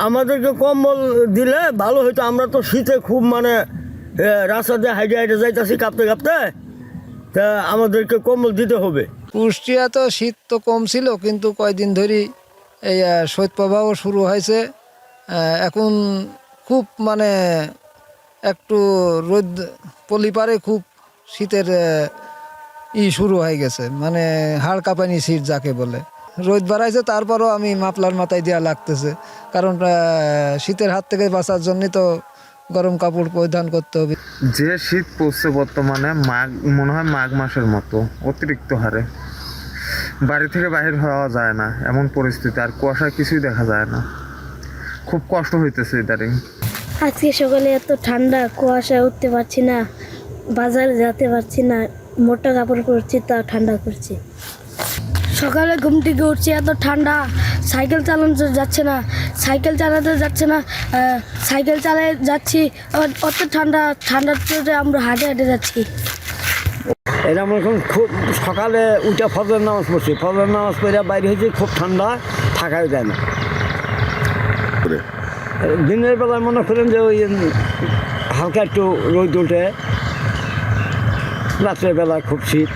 আমাদেরকে কম্বল দিলে ভালো হইতো। আমরা তো শীতে খুব মানে রাস্তা দিয়ে হাইটে হাইটে যাইতেছি কাঁপতে কাঁপতে, তা আমাদেরকে কম্বল দিতে হবে। কুষ্টিয়া তো শীত তো কম ছিল, কিন্তু কয়দিন ধরেই এই শৈত্যপ্রবাহ শুরু হয়েছে। এখন খুব মানে একটু রোদ পলিপারে খুব শীতের শুরু হয়ে গেছে, মানে হাড় কাঁপানি শীত যাকে বলে। রোদ বাড়াইছে, তারপরও আমি মাফলার মাথায় দেওয়া লাগতেছে, কারণ শীতের হাত থেকে বাঁচার জন্যই তো গরম কাপড় পরিধান করতে হবে। যে শীত পড়ছে বর্তমানে, মনে হয় মাঘ মাসের মতো অতিরিক্ত হারে বাড়ি থেকে বাহির হওয়া যায় না, এমন পরিস্থিতি। আর কুয়াশা কিছুই দেখা যায় না, খুব কষ্ট হইতেছে ইদারিং। আজকে সকালে এত ঠান্ডা, কুয়াশায় উঠতে পারছি না, বাজারে যেতে পারছি না, মোটা কাপড় পরছি তা ঠান্ডা করছি। সকালে ঘুম থেকে উঠছি, এত ঠান্ডা, সাইকেল চালানো যাচ্ছে না, সাইকেল চালাতে যাচ্ছে না, সাইকেল চালিয়ে যাচ্ছি, অত ঠান্ডাতে আমরা হাঁটে হাঁটে যাচ্ছি। এটা আমার এখন খুব সকালে উঠে ফজর নামাজ পড়ছি, ফজর নামাজ পড়ে বাইরে হয়েছি, খুব ঠান্ডা, থাকাই যায় না। দিনের বেলায় মনে করেন যে ওই হালকা একটু রোদ উঠে, রাত্রের বেলা খুব শীত।